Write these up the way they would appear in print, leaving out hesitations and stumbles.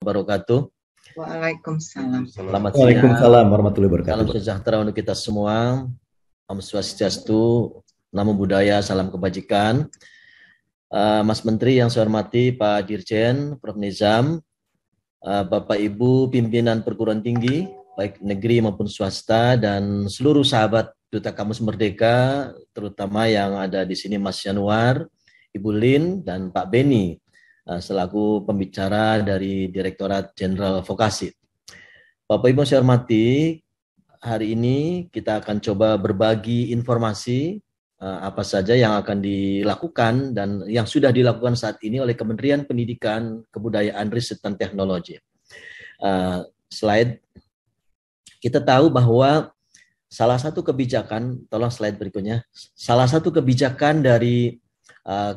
wabarakatuh. Waalaikumsalam. Selamat siang. Waalaikumsalam warahmatullahi wabarakatuh. Salam sejahtera untuk kita semua. Om Swastiastu, Namo Buddhaya, salam kebajikan. Mas Menteri yang saya hormati, Pak Dirjen, Prof. Nizam, Bapak Ibu pimpinan perguruan tinggi, baik negeri maupun swasta, dan seluruh sahabat Duta Kampus Merdeka, terutama yang ada di sini Mas Yanuar, Ibu Lin, dan Pak Beni, selaku pembicara dari Direktorat Jenderal Vokasi. Bapak Ibu saya hormati, hari ini kita akan coba berbagi informasi apa saja yang akan dilakukan dan yang sudah dilakukan saat ini oleh Kementerian Pendidikan, Kebudayaan, Riset, dan Teknologi. Slide, kita tahu bahwa salah satu kebijakan, tolong slide berikutnya, salah satu kebijakan dari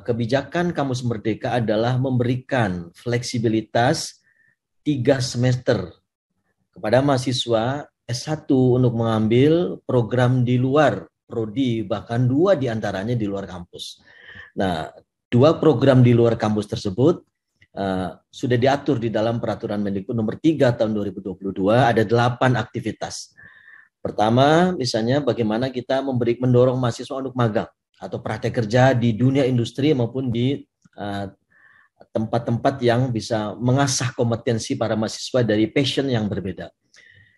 kebijakan Kampus Merdeka adalah memberikan fleksibilitas 3 semester kepada mahasiswa S1 untuk mengambil program di luar prodi, bahkan 2 diantaranya di luar kampus. Nah, 2 program di luar kampus tersebut sudah diatur di dalam Peraturan Mendikbud nomor 3 tahun 2022, ada 8 aktivitas. Pertama, misalnya bagaimana kita mendorong mahasiswa untuk magang atau praktek kerja di dunia industri maupun di tempat-tempat yang bisa mengasah kompetensi para mahasiswa dari passion yang berbeda.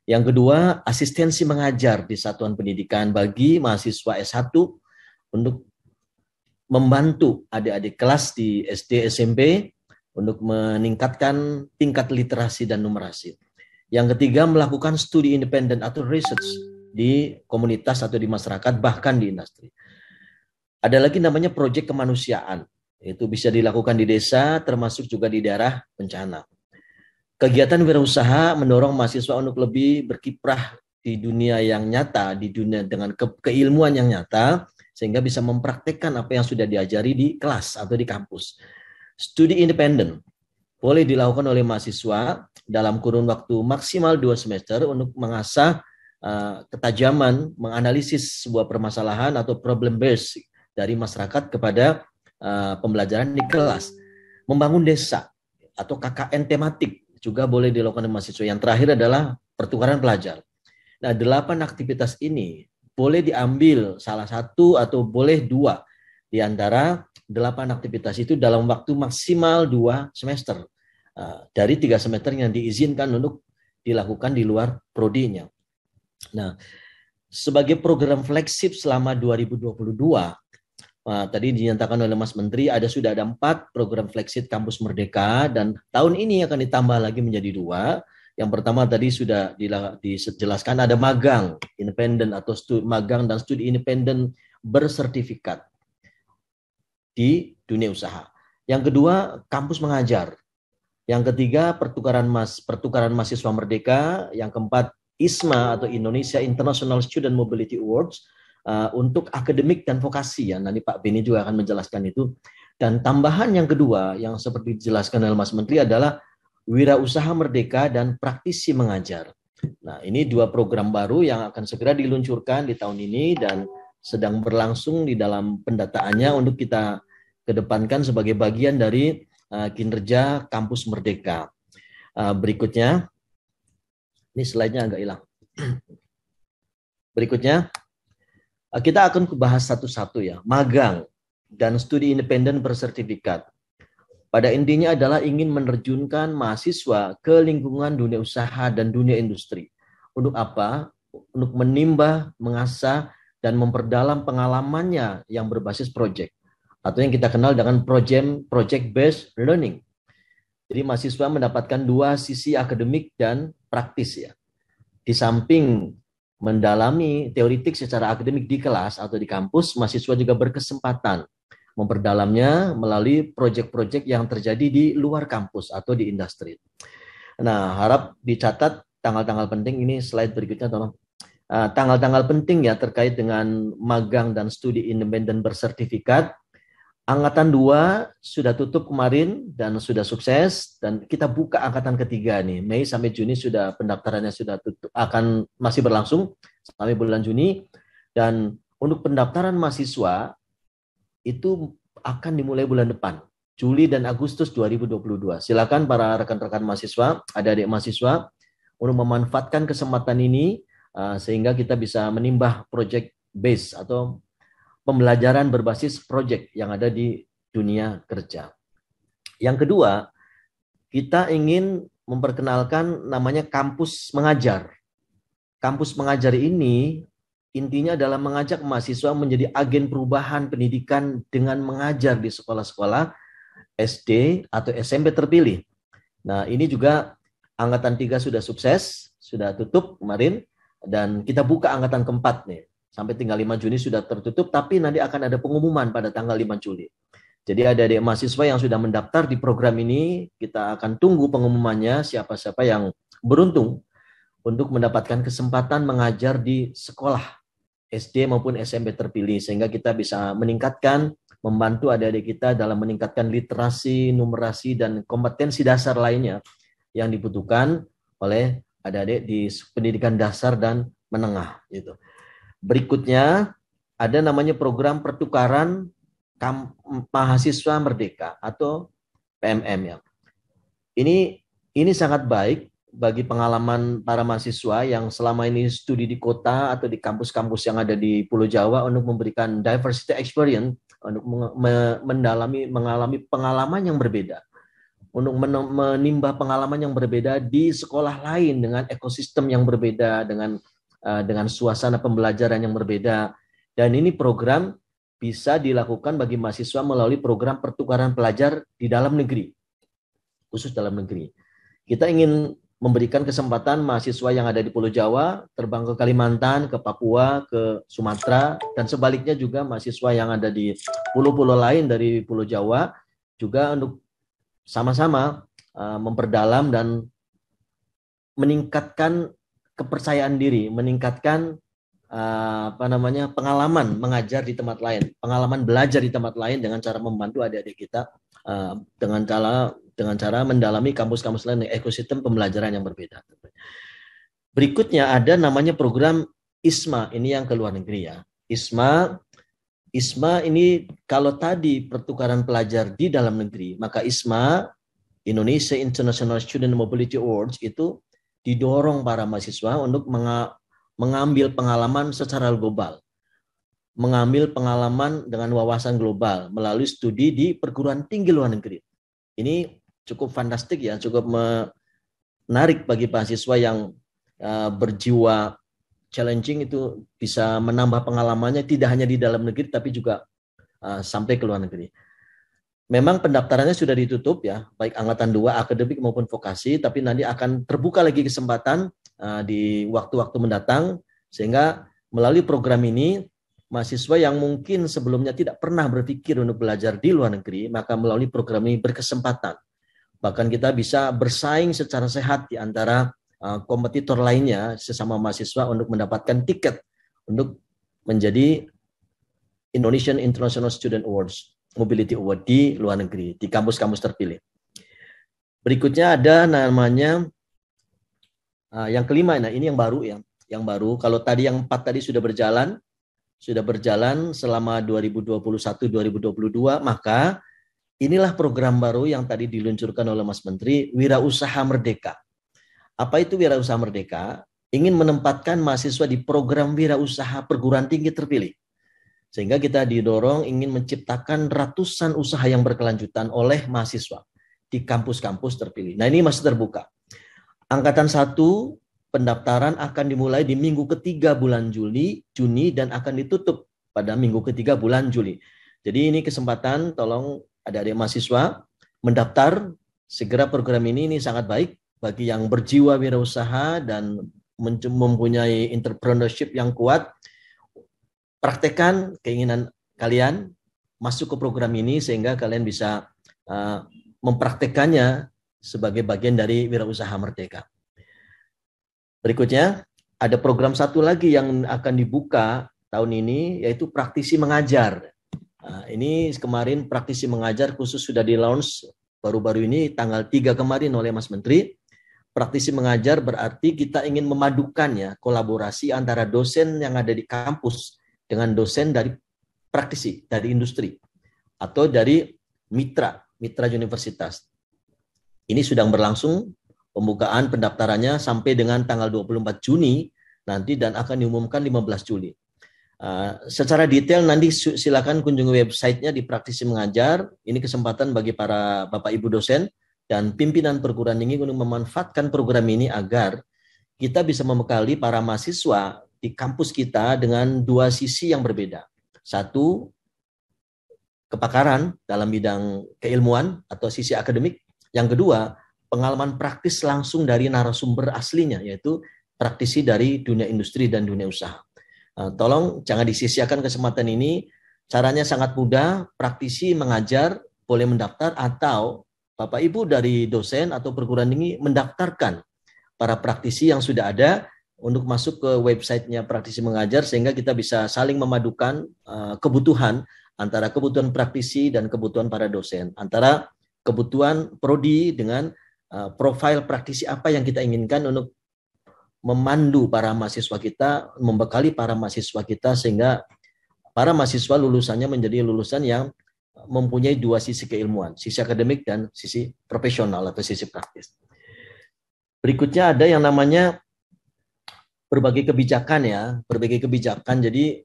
Yang kedua, asistensi mengajar di satuan pendidikan bagi mahasiswa S1 untuk membantu adik-adik kelas di SD, SMP untuk meningkatkan tingkat literasi dan numerasi. Yang ketiga, melakukan studi independen atau research di komunitas atau di masyarakat, bahkan di industri. Ada lagi namanya proyek kemanusiaan. Itu bisa dilakukan di desa, termasuk juga di daerah bencana. Kegiatan wirausaha mendorong mahasiswa untuk lebih berkiprah di dunia yang nyata, di dunia dengan keilmuan yang nyata, sehingga bisa mempraktekkan apa yang sudah diajari di kelas atau di kampus. Studi independen boleh dilakukan oleh mahasiswa dalam kurun waktu maksimal 2 semester untuk mengasah ketajaman menganalisis sebuah permasalahan atau problem base dari masyarakat kepada pembelajaran di kelas. Membangun desa atau KKN tematik juga boleh dilakukan oleh mahasiswa. Yang terakhir adalah pertukaran pelajar. Nah, 8 aktivitas ini boleh diambil salah satu atau boleh 2 di antara 8 aktivitas itu dalam waktu maksimal 2 semester. Dari 3 semester yang diizinkan untuk dilakukan di luar prodinya. Nah, sebagai program flagship selama 2022, tadi dinyatakan oleh Mas Menteri sudah ada 4 program flagship Kampus Merdeka, dan tahun ini akan ditambah lagi menjadi 2. Yang pertama tadi sudah dijelaskan, ada magang independen atau magang dan studi independen bersertifikat di dunia usaha. Yang kedua, kampus mengajar. Yang ketiga, pertukaran mahasiswa merdeka. Yang keempat, ISMA atau Indonesia International Student Mobility Awards untuk akademik dan vokasi, ya. Nanti Pak Beni juga akan menjelaskan itu. Dan tambahan yang kedua yang seperti dijelaskan oleh Mas Menteri adalah wirausaha merdeka dan praktisi mengajar. Nah, ini 2 program baru yang akan segera diluncurkan di tahun ini dan sedang berlangsung di dalam pendataannya untuk kita kedepankan sebagai bagian dari kinerja Kampus Merdeka. Berikutnya, ini slide-nya agak hilang. Berikutnya, kita akan bahas satu-satu ya, magang dan studi independen bersertifikat. Pada intinya adalah ingin menerjunkan mahasiswa ke lingkungan dunia usaha dan dunia industri. Untuk apa? Untuk menimba, mengasah, dan memperdalam pengalamannya yang berbasis project. Atau yang kita kenal dengan project-based learning. Jadi mahasiswa mendapatkan 2 sisi akademik dan praktis ya. Di samping mendalami teoritik secara akademik di kelas atau di kampus, mahasiswa juga berkesempatan memperdalamnya melalui proyek-proyek yang terjadi di luar kampus atau di industri. Nah, harap dicatat tanggal-tanggal penting, ini slide berikutnya tolong. Tanggal-tanggal penting ya terkait dengan magang dan studi independen bersertifikat. Angkatan 2 sudah tutup kemarin dan sudah sukses, dan kita buka angkatan ketiga nih. Mei sampai Juni sudah pendaftarannya sudah tutup, akan masih berlangsung sampai bulan Juni. Dan untuk pendaftaran mahasiswa itu akan dimulai bulan depan. Juli dan Agustus 2022. Silakan para rekan-rekan mahasiswa, adik-adik mahasiswa, untuk memanfaatkan kesempatan ini sehingga kita bisa menimbah project base atau pembelajaran berbasis project yang ada di dunia kerja. Yang kedua, kita ingin memperkenalkan namanya kampus mengajar. Kampus mengajar ini intinya adalah mengajak mahasiswa menjadi agen perubahan pendidikan dengan mengajar di sekolah-sekolah SD atau SMP terpilih. Nah, ini juga angkatan 3 sudah sukses, sudah tutup kemarin, dan kita buka angkatan keempat nih. Sampai tinggal 5 Juni sudah tertutup, tapi nanti akan ada pengumuman pada tanggal 5 Juli. Jadi ada adik mahasiswa yang sudah mendaftar di program ini, kita akan tunggu pengumumannya siapa-siapa yang beruntung untuk mendapatkan kesempatan mengajar di sekolah SD maupun SMP terpilih, sehingga kita bisa meningkatkan, membantu adik-adik kita dalam meningkatkan literasi, numerasi, dan kompetensi dasar lainnya yang dibutuhkan oleh adik-adik di pendidikan dasar dan menengah. Gitu. Berikutnya ada namanya program pertukaran mahasiswa merdeka atau PMM ya. Ini sangat baik bagi pengalaman para mahasiswa yang selama ini studi di kota atau di kampus-kampus yang ada di Pulau Jawa untuk memberikan diversity experience, untuk mengalami pengalaman yang berbeda, untuk menimba pengalaman yang berbeda di sekolah lain dengan ekosistem yang berbeda, dengan suasana pembelajaran yang berbeda. Dan ini program bisa dilakukan bagi mahasiswa melalui program pertukaran pelajar di dalam negeri, khusus dalam negeri. Kita ingin memberikan kesempatan mahasiswa yang ada di Pulau Jawa terbang ke Kalimantan, ke Papua, ke Sumatera, dan sebaliknya juga mahasiswa yang ada di pulau-pulau lain dari Pulau Jawa juga untuk sama-sama memperdalam dan meningkatkan kepercayaan diri, meningkatkan pengalaman mengajar di tempat lain, pengalaman belajar di tempat lain dengan cara membantu adik-adik kita dengan cara mendalami kampus-kampus lain, ekosistem pembelajaran yang berbeda. Berikutnya ada namanya program ISMA, ini yang ke luar negeri ya. ISMA ini kalau tadi pertukaran pelajar di dalam negeri, maka ISMA, Indonesia International Student Mobility Awards, itu didorong para mahasiswa untuk mengambil pengalaman secara global, mengambil pengalaman dengan wawasan global melalui studi di perguruan tinggi luar negeri. Ini cukup fantastik ya, cukup menarik bagi mahasiswa yang berjiwa challenging, itu bisa menambah pengalamannya tidak hanya di dalam negeri tapi juga sampai ke luar negeri. Memang pendaftarannya sudah ditutup ya, baik angkatan 2 akademik maupun vokasi, tapi nanti akan terbuka lagi kesempatan di waktu-waktu mendatang, sehingga melalui program ini mahasiswa yang mungkin sebelumnya tidak pernah berpikir untuk belajar di luar negeri, maka melalui program ini berkesempatan. Bahkan kita bisa bersaing secara sehat di antara kompetitor lainnya sesama mahasiswa untuk mendapatkan tiket untuk menjadi Indonesian International Student Awards, Mobility Award di luar negeri, di kampus-kampus terpilih. Berikutnya ada namanya yang kelima, nah ini yang baru ya, yang baru. Kalau tadi yang 4 tadi sudah berjalan selama 2021-2022, maka inilah program baru yang tadi diluncurkan oleh Mas Menteri, Wirausaha Merdeka. Apa itu Wirausaha Merdeka? Ingin menempatkan mahasiswa di program wirausaha perguruan tinggi terpilih. Sehingga kita didorong ingin menciptakan ratusan usaha yang berkelanjutan oleh mahasiswa di kampus-kampus terpilih. Nah, ini masih terbuka. Angkatan 1 pendaftaran akan dimulai di minggu ketiga bulan Juni dan akan ditutup pada minggu ketiga bulan Juli. Jadi ini kesempatan, tolong adik-adik mahasiswa mendaftar segera program ini sangat baik bagi yang berjiwa wirausaha dan mempunyai entrepreneurship yang kuat. Praktekkan keinginan kalian masuk ke program ini sehingga kalian bisa mempraktekannya sebagai bagian dari Wirausaha Merdeka. Berikutnya, ada program satu lagi yang akan dibuka tahun ini, yaitu praktisi mengajar. Nah, ini kemarin praktisi mengajar khusus sudah di-launch baru-baru ini, tanggal 3 kemarin oleh Mas Menteri. Praktisi mengajar berarti kita ingin memadukannya, kolaborasi antara dosen yang ada di kampus dengan dosen dari praktisi, dari industri, atau dari mitra mitra universitas. Ini sedang berlangsung, pembukaan pendaftarannya sampai dengan tanggal 24 Juni nanti dan akan diumumkan 15 Juli. Secara detail nanti silakan kunjungi websitenya di Praktisi Mengajar. Ini kesempatan bagi para Bapak Ibu dosen dan pimpinan perguruan tinggi untuk memanfaatkan program ini agar kita bisa membekali para mahasiswa di kampus kita dengan dua sisi yang berbeda. Satu, kepakaran dalam bidang keilmuan atau sisi akademik. Yang kedua, pengalaman praktis langsung dari narasumber aslinya, yaitu praktisi dari dunia industri dan dunia usaha. Tolong jangan disia-siakan kesempatan ini. Caranya sangat mudah, praktisi mengajar boleh mendaftar atau Bapak Ibu dari dosen atau perguruan tinggi mendaftarkan para praktisi yang sudah ada untuk masuk ke websitenya Praktisi Mengajar sehingga kita bisa saling memadukan kebutuhan antara kebutuhan praktisi dan kebutuhan para dosen, antara kebutuhan prodi dengan profil praktisi apa yang kita inginkan untuk memandu para mahasiswa kita, membekali para mahasiswa kita sehingga para mahasiswa lulusannya menjadi lulusan yang mempunyai dua sisi keilmuan, sisi akademik dan sisi profesional atau sisi praktis. Berikutnya ada yang namanya berbagai kebijakan ya, berbagai kebijakan. Jadi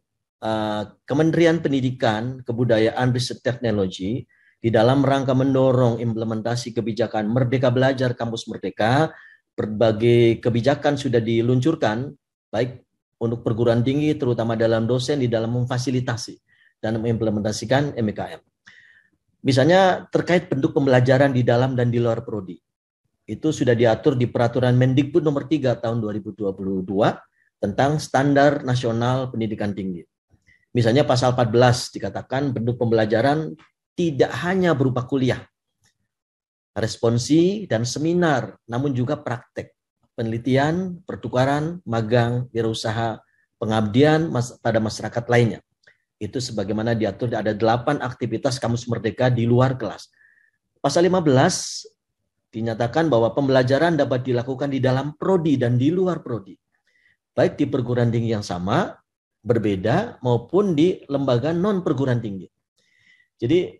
Kementerian Pendidikan, Kebudayaan, Riset Teknologi di dalam rangka mendorong implementasi kebijakan Merdeka Belajar Kampus Merdeka, berbagai kebijakan sudah diluncurkan, baik untuk perguruan tinggi, terutama dalam dosen, di dalam memfasilitasi dan mengimplementasikan MBKM. Misalnya terkait bentuk pembelajaran di dalam dan di luar prodi. Itu sudah diatur di Peraturan Mendikbud nomor 3 tahun 2022 tentang Standar Nasional Pendidikan Tinggi. Misalnya pasal 14 dikatakan bentuk pembelajaran tidak hanya berupa kuliah, responsi dan seminar, namun juga praktek, penelitian, pertukaran, magang, wirausaha, pengabdian pada masyarakat lainnya. Itu sebagaimana diatur ada 8 aktivitas Kampus Merdeka di luar kelas. Pasal 15 dinyatakan bahwa pembelajaran dapat dilakukan di dalam prodi dan di luar prodi, baik di perguruan tinggi yang sama, berbeda, maupun di lembaga non perguruan tinggi. Jadi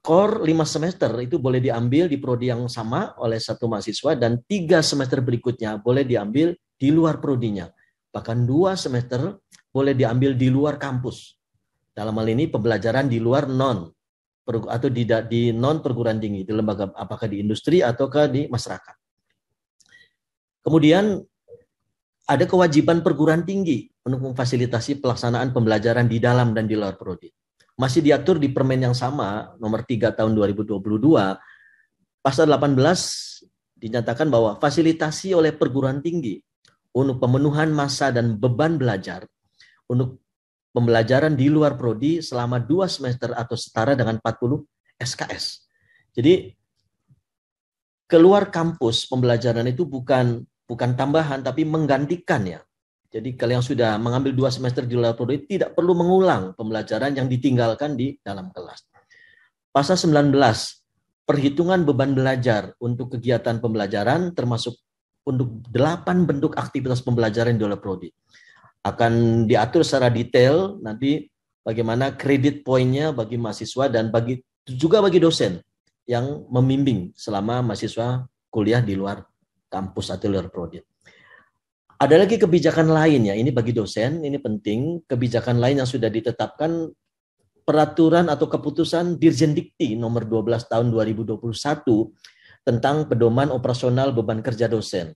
core 5 semester itu boleh diambil di prodi yang sama oleh satu mahasiswa dan 3 semester berikutnya boleh diambil di luar prodinya. Bahkan 2 semester boleh diambil di luar kampus. Dalam hal ini pembelajaran di luar atau di non perguruan tinggi, di lembaga apakah di industri ataukah di masyarakat. Kemudian ada kewajiban perguruan tinggi untuk memfasilitasi pelaksanaan pembelajaran di dalam dan di luar prodi. Masih diatur di Permen yang sama, nomor 3 tahun 2022, pasal 18 dinyatakan bahwa fasilitasi oleh perguruan tinggi untuk pemenuhan masa dan beban belajar untuk pembelajaran di luar prodi selama 2 semester atau setara dengan 40 SKS. Jadi keluar kampus pembelajaran itu bukan tambahan tapi menggantikan ya. Jadi kalau yang sudah mengambil 2 semester di luar prodi tidak perlu mengulang pembelajaran yang ditinggalkan di dalam kelas. Pasal 19, perhitungan beban belajar untuk kegiatan pembelajaran termasuk untuk 8 bentuk aktivitas pembelajaran di luar prodi. Akan diatur secara detail nanti bagaimana kredit poinnya bagi mahasiswa dan juga bagi dosen yang membimbing selama mahasiswa kuliah di luar kampus atau luar prodi. Ada lagi kebijakan lain ya, ini bagi dosen, ini penting, kebijakan lain yang sudah ditetapkan peraturan atau keputusan Dirjen Dikti nomor 12 tahun 2021 tentang pedoman operasional beban kerja dosen.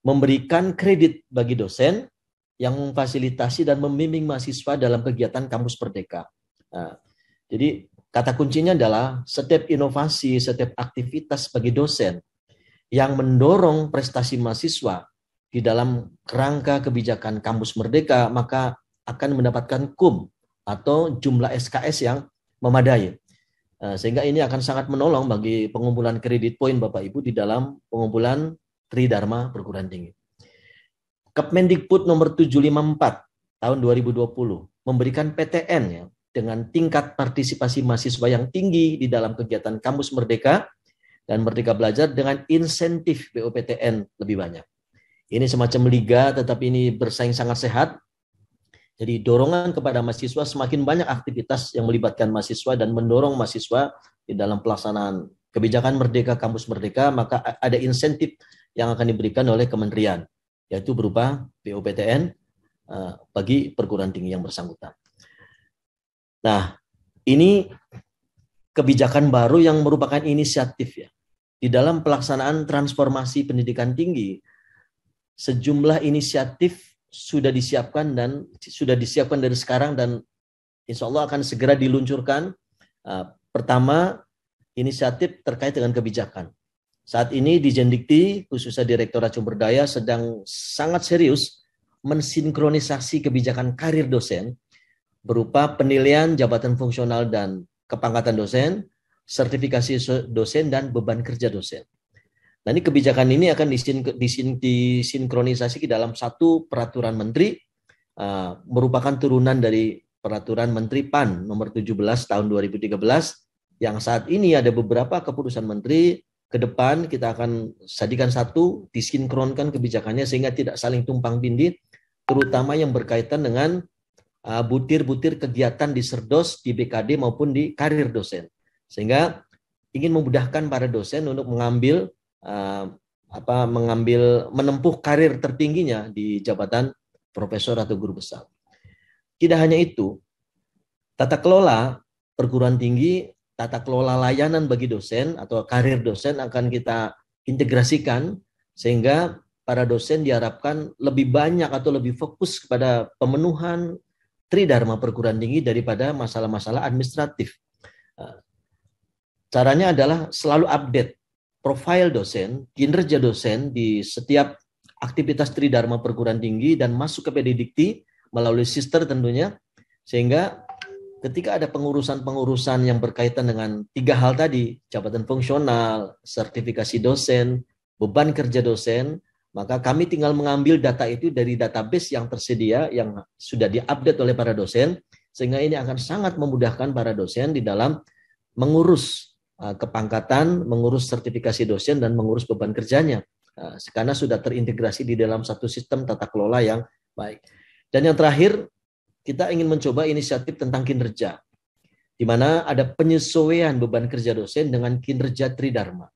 Memberikan kredit bagi dosen yang memfasilitasi dan membimbing mahasiswa dalam kegiatan Kampus Merdeka. Nah, jadi kata kuncinya adalah setiap inovasi, setiap aktivitas bagi dosen yang mendorong prestasi mahasiswa di dalam kerangka kebijakan Kampus Merdeka, maka akan mendapatkan KUM atau jumlah SKS yang memadai. Sehingga ini akan sangat menolong bagi pengumpulan kredit poin Bapak Ibu di dalam pengumpulan Tridharma perguruan tinggi. Kemendikbud nomor 754 tahun 2020 memberikan PTN ya, dengan tingkat partisipasi mahasiswa yang tinggi di dalam kegiatan Kampus Merdeka dan Merdeka Belajar dengan insentif BOPTN lebih banyak. Ini semacam liga, tetapi ini bersaing sangat sehat. Jadi dorongan kepada mahasiswa, semakin banyak aktivitas yang melibatkan mahasiswa dan mendorong mahasiswa di dalam pelaksanaan kebijakan Merdeka Kampus Merdeka, maka ada insentif yang akan diberikan oleh kementerian, yaitu berupa POPTN bagi perguruan tinggi yang bersangkutan. Nah, ini kebijakan baru yang merupakan inisiatif ya. Di dalam pelaksanaan transformasi pendidikan tinggi, sejumlah inisiatif sudah disiapkan dari sekarang dan insya Allah akan segera diluncurkan. Pertama, inisiatif terkait dengan kebijakan. Saat ini di Jendikti, khususnya Direktorat Sumber Daya sedang sangat serius mensinkronisasi kebijakan karir dosen berupa penilaian jabatan fungsional dan kepangkatan dosen, sertifikasi dosen, dan beban kerja dosen. Nah, ini kebijakan ini akan disinkronisasi ke dalam satu peraturan menteri, merupakan turunan dari peraturan Menteri PAN nomor 17 tahun 2013, yang saat ini ada beberapa keputusan menteri. Ke depan kita akan jadikan satu, disinkronkan kebijakannya sehingga tidak saling tumpang tindih, terutama yang berkaitan dengan butir-butir kegiatan di Serdos, di BKD maupun di karir dosen, sehingga ingin memudahkan para dosen untuk menempuh karir tertingginya di jabatan profesor atau guru besar. Tidak hanya itu, tata kelola perguruan tinggi, tata kelola layanan bagi dosen atau karir dosen akan kita integrasikan sehingga para dosen diharapkan lebih banyak atau lebih fokus kepada pemenuhan tridharma perguruan tinggi daripada masalah-masalah administratif. Caranya adalah selalu update profil dosen, kinerja dosen di setiap aktivitas tridharma perguruan tinggi dan masuk ke PDDikti melalui sister tentunya, sehingga ketika ada pengurusan-pengurusan yang berkaitan dengan tiga hal tadi, jabatan fungsional, sertifikasi dosen, beban kerja dosen, maka kami tinggal mengambil data itu dari database yang tersedia, yang sudah diupdate oleh para dosen, sehingga ini akan sangat memudahkan para dosen di dalam mengurus kepangkatan, mengurus sertifikasi dosen, dan mengurus beban kerjanya. Karena sudah terintegrasi di dalam satu sistem tata kelola yang baik. Dan yang terakhir, kita ingin mencoba inisiatif tentang kinerja, di mana ada penyesuaian beban kerja dosen dengan kinerja tridharma.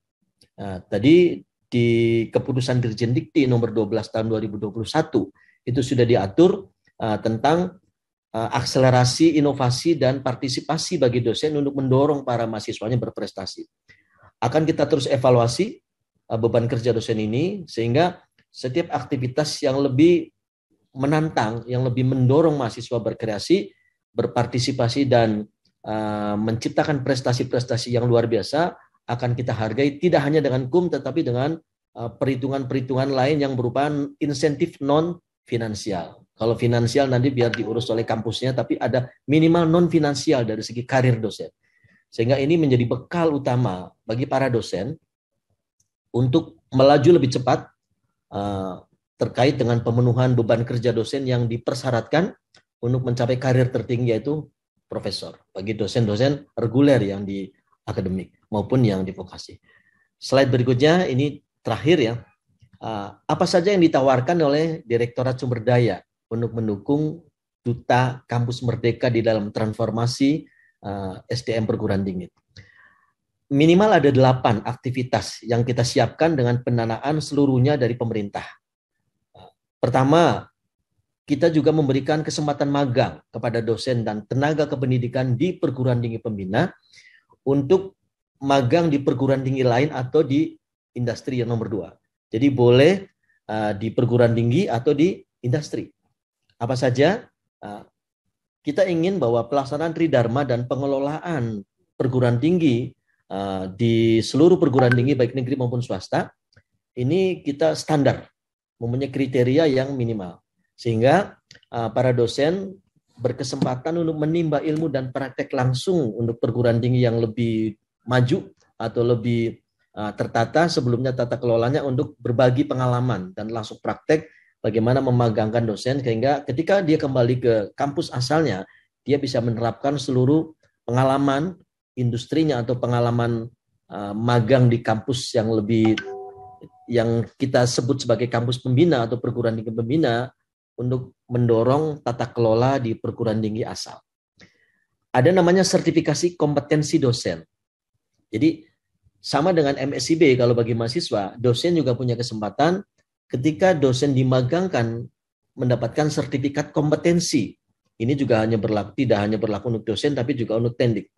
Tadi di keputusan Dirjen Dikti nomor 12 tahun 2021 itu sudah diatur tentang akselerasi inovasi dan partisipasi bagi dosen untuk mendorong para mahasiswanya berprestasi. Akan kita terus evaluasi beban kerja dosen ini sehingga setiap aktivitas yang lebih menantang, yang lebih mendorong mahasiswa berkreasi, berpartisipasi dan menciptakan prestasi-prestasi yang luar biasa akan kita hargai tidak hanya dengan KUM tetapi dengan perhitungan-perhitungan lain yang berupa insentif non finansial. Kalau finansial nanti biar diurus oleh kampusnya, tapi ada minimal non finansial dari segi karir dosen. Sehingga ini menjadi bekal utama bagi para dosen untuk melaju lebih cepat terkait dengan pemenuhan beban kerja dosen yang dipersyaratkan untuk mencapai karir tertinggi, yaitu profesor bagi dosen-dosen reguler yang di akademik maupun yang di vokasi. Slide berikutnya ini terakhir ya. Apa saja yang ditawarkan oleh Direktorat Sumber Daya untuk mendukung Duta Kampus Merdeka di dalam transformasi SDM perguruan tinggi? Minimal ada 8 aktivitas yang kita siapkan dengan pendanaan seluruhnya dari pemerintah. Pertama, kita juga memberikan kesempatan magang kepada dosen dan tenaga kependidikan di perguruan tinggi pembina untuk magang di perguruan tinggi lain atau di industri yang nomor 2. Jadi boleh di perguruan tinggi atau di industri. Apa saja? Kita ingin bahwa pelaksanaan tridharma dan pengelolaan perguruan tinggi di seluruh perguruan tinggi baik negeri maupun swasta ini kita standar, mempunyai kriteria yang minimal. Sehingga para dosen berkesempatan untuk menimba ilmu dan praktek langsung untuk perguruan tinggi yang lebih maju atau lebih tertata. Sebelumnya tata kelolanya untuk berbagi pengalaman dan langsung praktek bagaimana memagangkan dosen, sehingga ketika dia kembali ke kampus asalnya, dia bisa menerapkan seluruh pengalaman industrinya atau pengalaman magang di kampus yang kita sebut sebagai kampus pembina atau perguruan tinggi pembina, untuk mendorong tata kelola di perguruan tinggi asal. Ada namanya sertifikasi kompetensi dosen. Jadi sama dengan MSIB, kalau bagi mahasiswa, dosen juga punya kesempatan ketika dosen dimagangkan mendapatkan sertifikat kompetensi. Ini juga tidak hanya berlaku untuk dosen, tapi juga untuk tendik.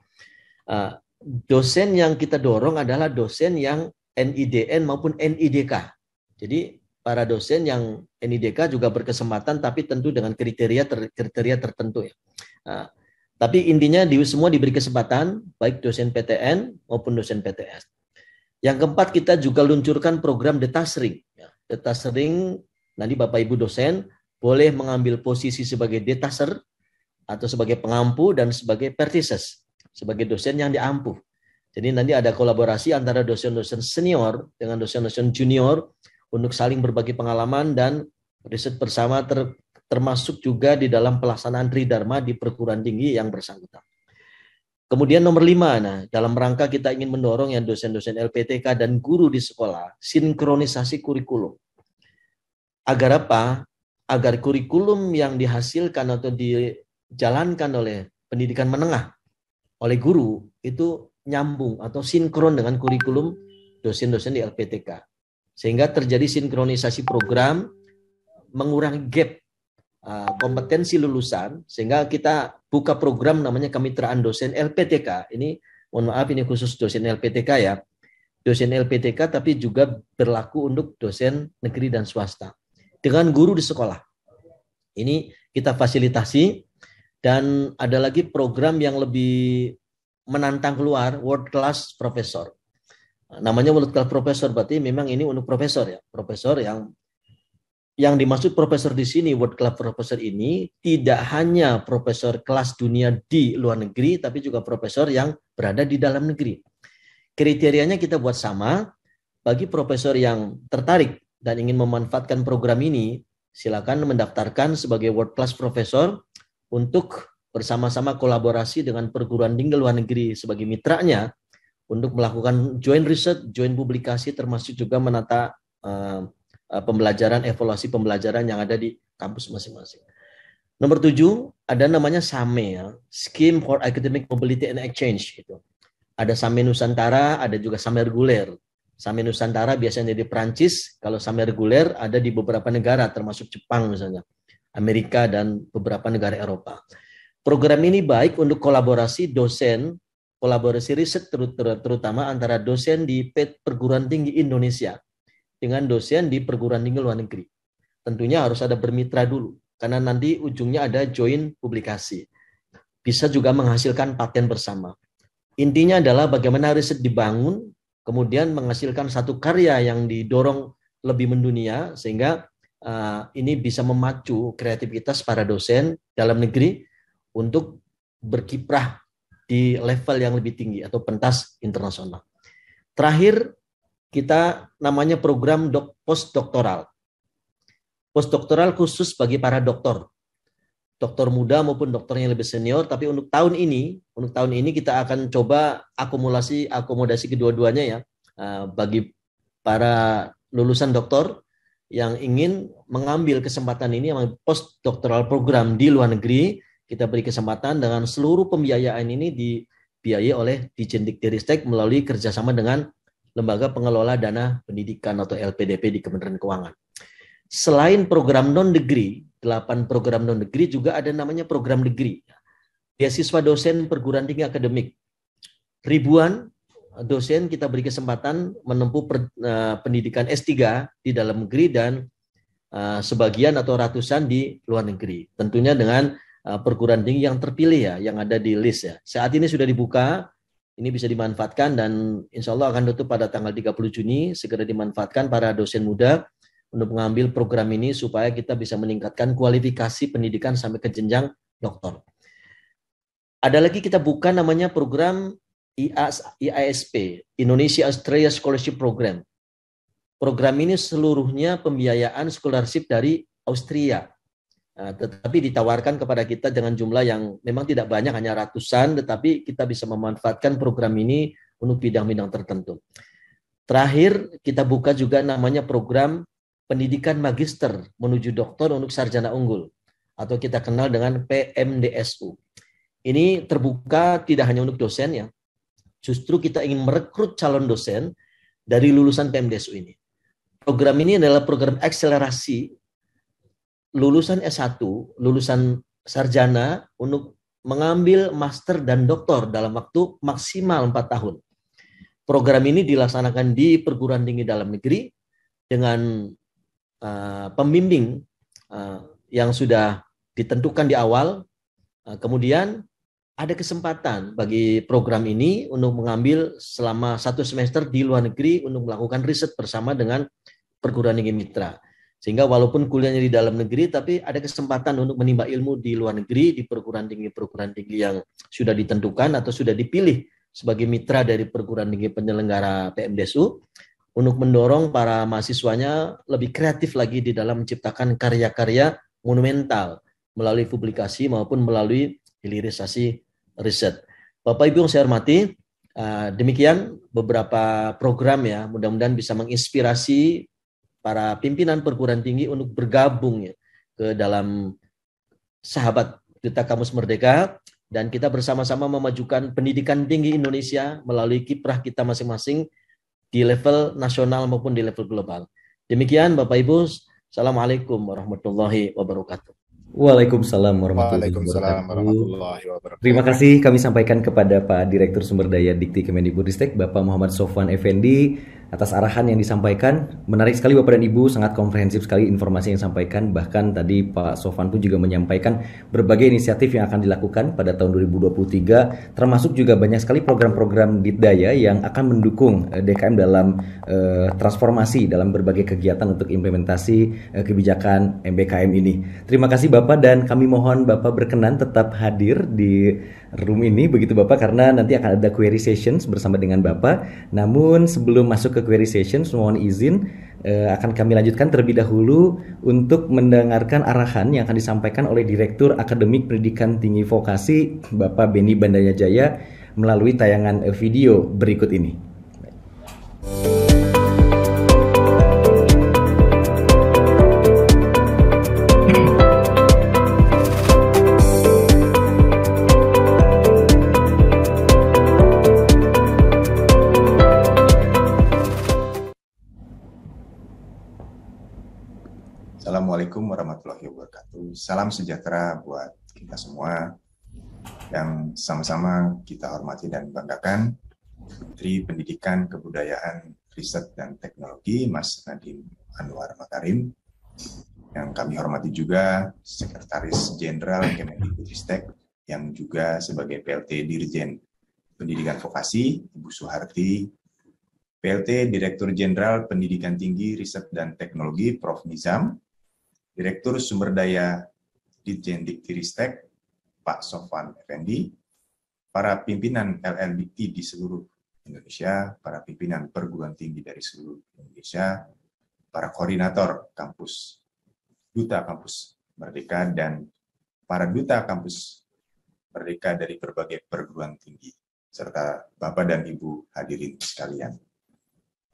Dosen yang kita dorong adalah dosen yang NIDN maupun NIDK. Jadi para dosen yang NIDK juga berkesempatan, tapi tentu dengan kriteria tertentu ya. Tapi intinya semua diberi kesempatan, baik dosen PTN maupun dosen PTS. Yang keempat, kita juga luncurkan program detasering. Detasering, nanti Bapak Ibu dosen boleh mengambil posisi sebagai detaser atau sebagai pengampu dan sebagai pertises, sebagai dosen yang diampu. Jadi nanti ada kolaborasi antara dosen-dosen senior dengan dosen-dosen junior untuk saling berbagi pengalaman dan riset bersama, termasuk juga di dalam pelaksanaan tridharma di perguruan tinggi yang bersangkutan. Kemudian nomor 5, dalam rangka kita ingin mendorong yang dosen-dosen LPTK dan guru di sekolah, sinkronisasi kurikulum. Agar apa? Agar kurikulum yang dihasilkan atau dijalankan oleh pendidikan menengah, oleh guru, itu nyambung atau sinkron dengan kurikulum dosen-dosen di LPTK. Sehingga terjadi sinkronisasi program, mengurangi gap kompetensi lulusan, sehingga kita buka program namanya kemitraan dosen LPTK. Ini mohon maaf, ini khusus dosen LPTK ya. Dosen LPTK tapi juga berlaku untuk dosen negeri dan swasta. Dengan guru di sekolah. Ini kita fasilitasi, dan ada lagi program yang lebih menantang keluar, World Class Professor. Namanya World Class Professor, berarti memang ini untuk profesor ya. Profesor yang dimaksud profesor di sini, World Class Professor ini tidak hanya profesor kelas dunia di luar negeri, tapi juga profesor yang berada di dalam negeri. Kriterianya kita buat sama. Bagi profesor yang tertarik dan ingin memanfaatkan program ini, silakan mendaftarkan sebagai World Class Professor untuk bersama-sama kolaborasi dengan perguruan tinggi luar negeri sebagai mitranya untuk melakukan joint research, joint publikasi, termasuk juga menata pembelajaran, evaluasi pembelajaran yang ada di kampus masing-masing. Nomor 7, ada namanya SAME ya, Scheme for Academic Mobility and Exchange gitu. Ada SAME Nusantara, ada juga SAME reguler. SAME Nusantara biasanya di Perancis, kalau SAME reguler ada di beberapa negara termasuk Jepang misalnya, Amerika dan beberapa negara Eropa. Program ini baik untuk kolaborasi dosen, kolaborasi riset terutama antara dosen di perguruan tinggi Indonesia dengan dosen di perguruan tinggi luar negeri. Tentunya harus ada bermitra dulu, karena nanti ujungnya ada joint publikasi. Bisa juga menghasilkan paten bersama. Intinya adalah bagaimana riset dibangun, kemudian menghasilkan satu karya yang didorong lebih mendunia, sehingga ini bisa memacu kreativitas para dosen dalam negeri untuk berkiprah di level yang lebih tinggi atau pentas internasional. Terakhir, kita namanya program postdoktoral. Postdoktoral khusus bagi para doktor muda maupun dokter yang lebih senior. Tapi untuk tahun ini kita akan coba akomodasi kedua-duanya ya, bagi para lulusan doktor yang ingin mengambil kesempatan ini, yang postdoktoral program di luar negeri, kita beri kesempatan dengan seluruh pembiayaan ini dibiayai oleh Dikjendikristek melalui kerjasama dengan Lembaga Pengelola Dana Pendidikan atau LPDP di Kementerian Keuangan. Selain program non-degree, 8 program non-degree, juga ada namanya program degree. Beasiswa dosen perguruan tinggi akademik. Ribuan dosen kita beri kesempatan menempuh pendidikan S3 di dalam negeri dan sebagian atau ratusan di luar negeri. Tentunya dengan perguruan tinggi yang terpilih ya, yang ada di list ya. Saat ini sudah dibuka. Ini bisa dimanfaatkan dan insya Allah akan tutup pada tanggal 30 Juni. Segera dimanfaatkan para dosen muda untuk mengambil program ini supaya kita bisa meningkatkan kualifikasi pendidikan sampai ke jenjang doktor. Ada lagi kita buka namanya program IASP, Indonesia Australia Scholarship Program. Program ini seluruhnya pembiayaan scholarship dari Austria. Tetapi ditawarkan kepada kita dengan jumlah yang memang tidak banyak, hanya ratusan, tetapi kita bisa memanfaatkan program ini untuk bidang-bidang tertentu. Terakhir, kita buka juga namanya program pendidikan magister menuju doktor untuk sarjana unggul, atau kita kenal dengan PMDSU. Ini terbuka tidak hanya untuk dosen ya, justru kita ingin merekrut calon dosen dari lulusan PMDSU ini. Program ini adalah program akselerasi lulusan S1, lulusan sarjana untuk mengambil master dan doktor dalam waktu maksimal 4 tahun. Program ini dilaksanakan di perguruan tinggi dalam negeri dengan pembimbing yang sudah ditentukan di awal. Kemudian ada kesempatan bagi program ini untuk mengambil selama 1 semester di luar negeri untuk melakukan riset bersama dengan perguruan tinggi mitra. Sehingga walaupun kuliahnya di dalam negeri, tapi ada kesempatan untuk menimba ilmu di luar negeri, di perguruan tinggi yang sudah ditentukan atau sudah dipilih sebagai mitra dari perguruan tinggi penyelenggara PMDSU, untuk mendorong para mahasiswanya lebih kreatif lagi di dalam menciptakan karya-karya monumental melalui publikasi maupun melalui hilirisasi riset. Bapak Ibu yang saya hormati, demikian beberapa program ya, mudah-mudahan bisa menginspirasi para pimpinan perguruan tinggi untuk bergabung ya, ke dalam sahabat Duta Kampus Merdeka, dan kita bersama-sama memajukan pendidikan tinggi Indonesia melalui kiprah kita masing-masing di level nasional maupun di level global. Demikian Bapak Ibu, Assalamualaikum warahmatullahi wabarakatuh. Waalaikumsalam warahmatullahi wabarakatuh. Terima kasih kami sampaikan kepada Pak Direktur Sumber Daya Dikti Kemendikbudristek, Bapak Muhammad Sofwan Effendi, atas arahan yang disampaikan. Menarik sekali Bapak dan Ibu, sangat komprehensif sekali informasi yang disampaikan. Bahkan tadi Pak Sofwan pun juga menyampaikan berbagai inisiatif yang akan dilakukan pada tahun 2023, termasuk juga banyak sekali program-program Ditdaya yang akan mendukung DKM dalam transformasi dalam berbagai kegiatan untuk implementasi kebijakan MBKM ini. Terima kasih Bapak, dan kami mohon Bapak berkenan tetap hadir di room ini begitu Bapak, karena nanti akan ada query sessions bersama dengan Bapak. Namun sebelum masuk ke query sessions, mohon izin akan kami lanjutkan terlebih dahulu untuk mendengarkan arahan yang akan disampaikan oleh Direktur Akademik Pendidikan Tinggi Vokasi Bapak Beni Bandayajaya melalui tayangan video berikut ini. Assalamualaikum warahmatullahi wabarakatuh. Salam sejahtera buat kita semua yang sama-sama kita hormati dan banggakan. Menteri Pendidikan, Kebudayaan, Riset, dan Teknologi, Mas Nadiem Anwar Makarim. Yang kami hormati juga Sekretaris Jenderal Kemendikbudristek, yang juga sebagai PLT Dirjen Pendidikan Vokasi, Ibu Suharti, PLT Direktur Jenderal Pendidikan Tinggi, Riset, dan Teknologi, Prof. Nizam, Direktur Sumber Daya Ditjen Diktiristek, Pak Sofwan Effendi, para pimpinan LLDikti di seluruh Indonesia, para pimpinan perguruan tinggi dari seluruh Indonesia, para koordinator kampus, duta kampus Merdeka, dan para duta kampus Merdeka dari berbagai perguruan tinggi, serta Bapak dan Ibu hadirin sekalian.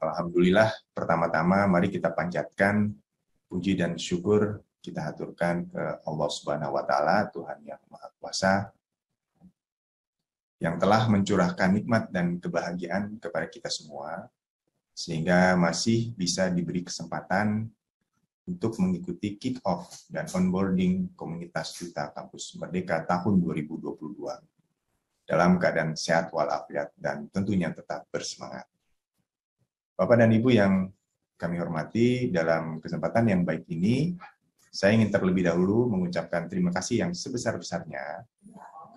Alhamdulillah, pertama-tama mari kita panjatkan puji dan syukur kita haturkan ke Allah Subhanahu wa Ta'ala, Tuhan yang Maha Kuasa, yang telah mencurahkan nikmat dan kebahagiaan kepada kita semua, sehingga masih bisa diberi kesempatan untuk mengikuti kick-off dan onboarding komunitas Duta Kampus Merdeka tahun 2022 dalam keadaan sehat walafiat dan tentunya tetap bersemangat. Bapak dan Ibu yang kami hormati, dalam kesempatan yang baik ini, saya ingin terlebih dahulu mengucapkan terima kasih yang sebesar-besarnya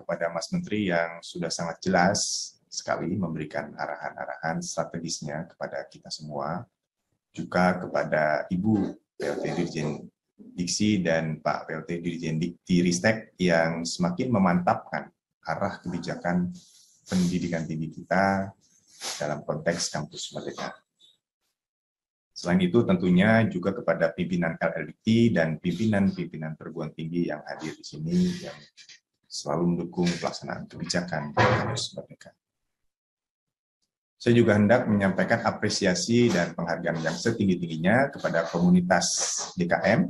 kepada Mas Menteri yang sudah sangat jelas sekali memberikan arahan-arahan strategisnya kepada kita semua, juga kepada Ibu PLT Dirjen Diksi dan Pak PLT Dirjen Diktiristek yang semakin memantapkan arah kebijakan pendidikan tinggi kita dalam konteks kampus Merdeka. Selain itu tentunya juga kepada pimpinan LLDikti dan pimpinan-pimpinan perguruan tinggi yang hadir di sini yang selalu mendukung pelaksanaan kebijakan kampus Merdeka. Saya juga hendak menyampaikan apresiasi dan penghargaan yang setinggi-tingginya kepada komunitas DKM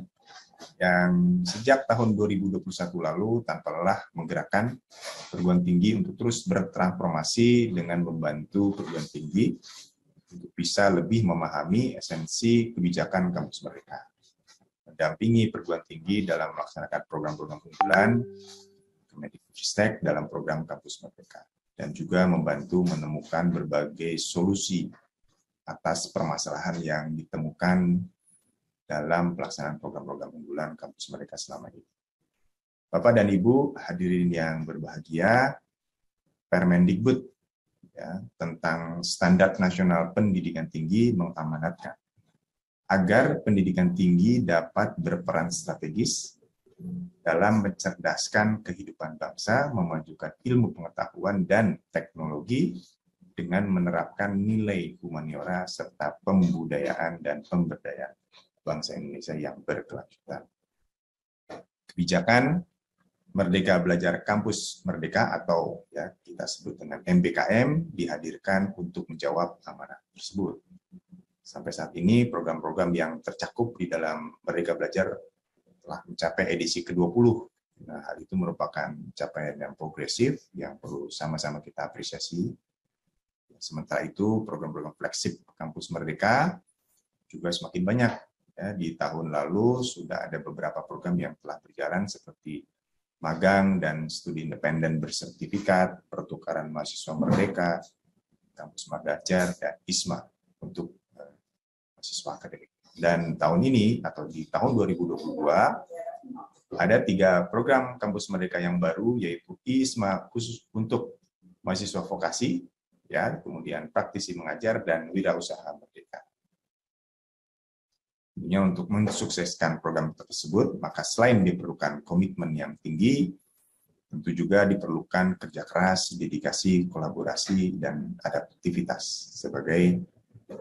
yang sejak tahun 2021 lalu tanpa lelah menggerakkan perguruan tinggi untuk terus bertransformasi dengan membantu perguruan tinggi untuk bisa lebih memahami esensi kebijakan kampus mereka, mendampingi perguruan tinggi dalam melaksanakan program-program unggulan Kemendikbudristek dalam program kampus merdeka, dan juga membantu menemukan berbagai solusi atas permasalahan yang ditemukan dalam pelaksanaan program-program unggulan kampus mereka selama ini. Bapak dan Ibu hadirin yang berbahagia, Permendikbud tentang Standar Nasional Pendidikan Tinggi mengamanatkan agar pendidikan tinggi dapat berperan strategis dalam mencerdaskan kehidupan bangsa, memajukan ilmu pengetahuan dan teknologi dengan menerapkan nilai humaniora serta pembudayaan dan pemberdayaan bangsa Indonesia yang berkelanjutan. Kebijakan Merdeka Belajar Kampus Merdeka atau kita sebut dengan MBKM dihadirkan untuk menjawab amanah tersebut. Sampai saat ini program-program yang tercakup di dalam Merdeka Belajar telah mencapai edisi ke-20. Nah, hal itu merupakan capaian yang progresif yang perlu sama-sama kita apresiasi. Sementara itu, program-program flagship Kampus Merdeka juga semakin banyak. Di tahun lalu sudah ada beberapa program yang telah berjalan seperti magang dan studi independen bersertifikat, pertukaran mahasiswa merdeka, Kampus Magajar, dan ISMA untuk mahasiswa akademik. Dan tahun ini atau di tahun 2022 ada 3 program kampus merdeka yang baru, yaitu ISMA khusus untuk mahasiswa vokasi, kemudian praktisi mengajar dan wirausaha merdeka. Tentunya untuk mensukseskan program tersebut, maka selain diperlukan komitmen yang tinggi, tentu juga diperlukan kerja keras, dedikasi, kolaborasi, dan adaptivitas sebagai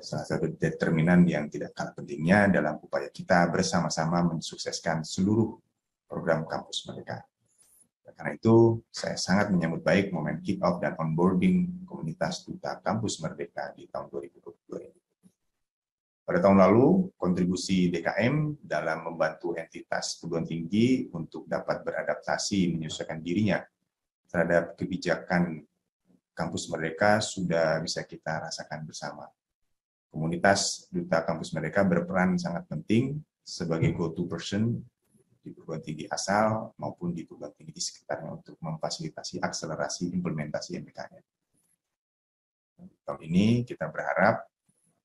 salah satu determinan yang tidak kalah pentingnya dalam upaya kita bersama-sama mensukseskan seluruh program kampus merdeka. Karena itu, saya sangat menyambut baik momen kick-off dan onboarding komunitas duta kampus merdeka di tahun 2022 ini. Pada tahun lalu, kontribusi DKM dalam membantu entitas perguruan tinggi untuk dapat beradaptasi menyesuaikan dirinya terhadap kebijakan kampus merdeka sudah bisa kita rasakan bersama. Komunitas duta kampus merdeka berperan sangat penting sebagai go-to person di perguruan tinggi asal maupun di perguruan tinggi di sekitarnya untuk memfasilitasi akselerasi implementasi MBKM. Tahun ini kita berharap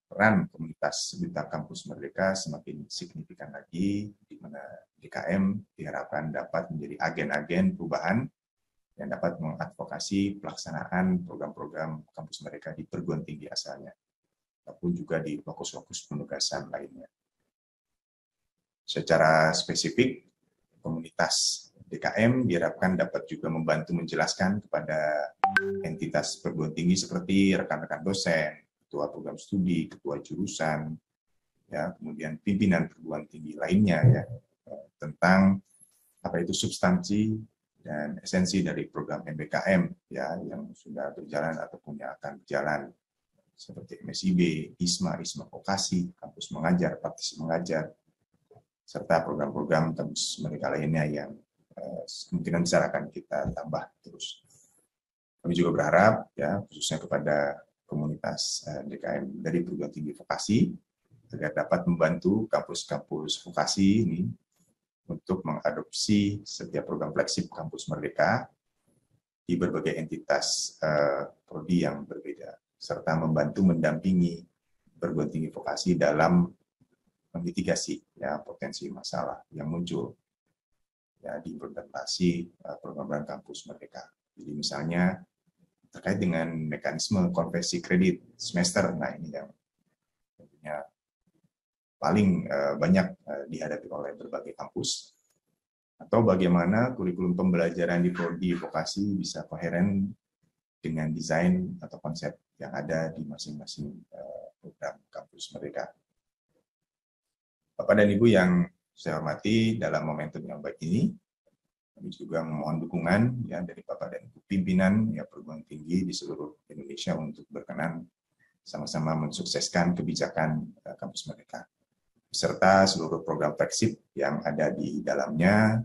peran komunitas duta kampus merdeka semakin signifikan lagi, di mana DKM diharapkan dapat menjadi agen-agen perubahan yang dapat mengadvokasi pelaksanaan program-program kampus merdeka di perguruan tinggi asalnya, ataupun juga di fokus-fokus penugasan lainnya. Secara spesifik, komunitas DKM diharapkan dapat juga membantu menjelaskan kepada entitas perguruan tinggi seperti rekan-rekan dosen, ketua program studi, ketua jurusan, kemudian pimpinan perguruan tinggi lainnya, tentang apa itu substansi dan esensi dari program MBKM yang sudah berjalan ataupun yang akan berjalan, seperti MSIB, ISMA, ISMA Vokasi, Kampus Mengajar, Praktisi Mengajar, serta program-program kampus merdeka lainnya yang kemungkinan besar akan kita tambah terus. Kami juga berharap, khususnya kepada komunitas DKM dari perguruan tinggi vokasi, agar dapat membantu kampus-kampus vokasi ini untuk mengadopsi setiap program flagship kampus merdeka di berbagai entitas prodi yang berbeda, serta membantu mendampingi perguruan tinggi vokasi dalam memitigasi potensi masalah yang muncul di implementasi program kampus merdeka. Jadi misalnya terkait dengan mekanisme konversi kredit semester, nah ini yang tentunya paling banyak dihadapi oleh berbagai kampus, atau bagaimana kurikulum pembelajaran di prodi vokasi bisa koheren dengan desain atau konsep yang ada di masing-masing program kampus merdeka. Bapak dan Ibu yang saya hormati, dalam momentum yang baik ini, kami juga memohon dukungan dari Bapak dan Ibu pimpinan perguruan tinggi di seluruh Indonesia untuk berkenan sama-sama mensukseskan kebijakan kampus merdeka. beserta seluruh program flagship yang ada di dalamnya,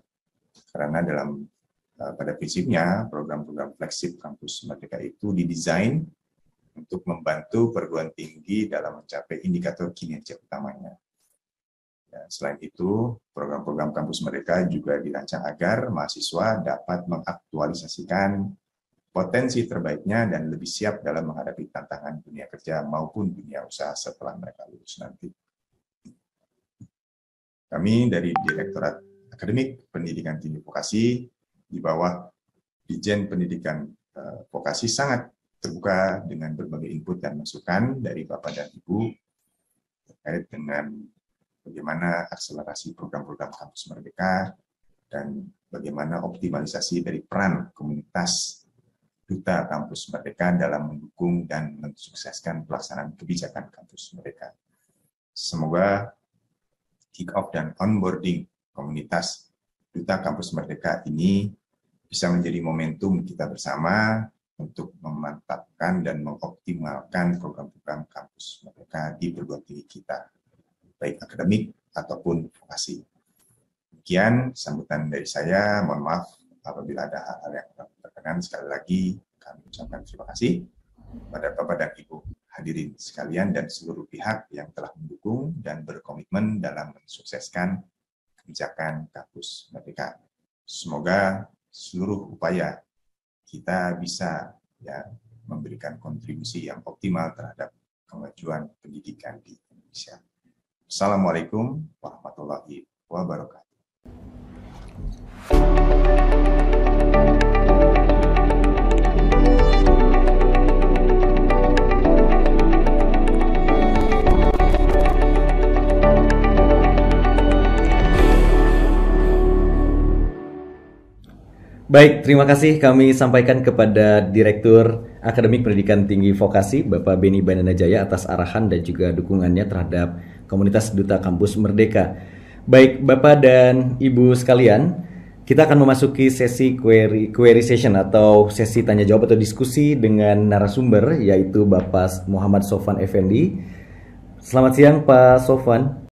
karena pada prinsipnya program-program flagship Kampus Merdeka itu didesain untuk membantu perguruan tinggi dalam mencapai indikator kinerja utamanya. Selain itu, program-program Kampus Merdeka juga dirancang agar mahasiswa dapat mengaktualisasikan potensi terbaiknya dan lebih siap dalam menghadapi tantangan dunia kerja maupun dunia usaha setelah mereka lulus nanti. Kami dari Direktorat Akademik Pendidikan Tinggi Vokasi di bawah Ditjen Pendidikan Vokasi sangat terbuka dengan berbagai input dan masukan dari Bapak dan Ibu terkait dengan bagaimana akselerasi program-program Kampus Merdeka dan bagaimana optimalisasi dari peran komunitas Duta Kampus Merdeka dalam mendukung dan mensukseskan pelaksanaan kebijakan Kampus Merdeka. Semoga kick-off dan onboarding komunitas Duta Kampus Merdeka ini bisa menjadi momentum kita bersama untuk memantapkan dan mengoptimalkan program-program Kampus Merdeka di perguruan tinggi kita, baik akademik ataupun vokasi. Demikian sambutan dari saya, mohon maaf apabila ada hal-hal yang kurang berkenan. Sekali lagi kami ucapkan terima kasih pada Bapak dan Ibu hadirin sekalian dan seluruh pihak yang telah mendukung dan berkomitmen dalam mensukseskan kebijakan Kampus Merdeka. Semoga seluruh upaya kita bisa memberikan kontribusi yang optimal terhadap kemajuan pendidikan di Indonesia. Assalamualaikum warahmatullahi wabarakatuh. Baik, terima kasih kami sampaikan kepada Direktur Akademik Pendidikan Tinggi Vokasi, Bapak Beni Bandanajaya atas arahan dan juga dukungannya terhadap komunitas Duta Kampus Merdeka. Baik, Bapak dan Ibu sekalian, kita akan memasuki sesi query session atau sesi tanya jawab atau diskusi dengan narasumber, yaitu Bapak Muhammad Sofwan Effendi. Selamat siang Pak Sofwan.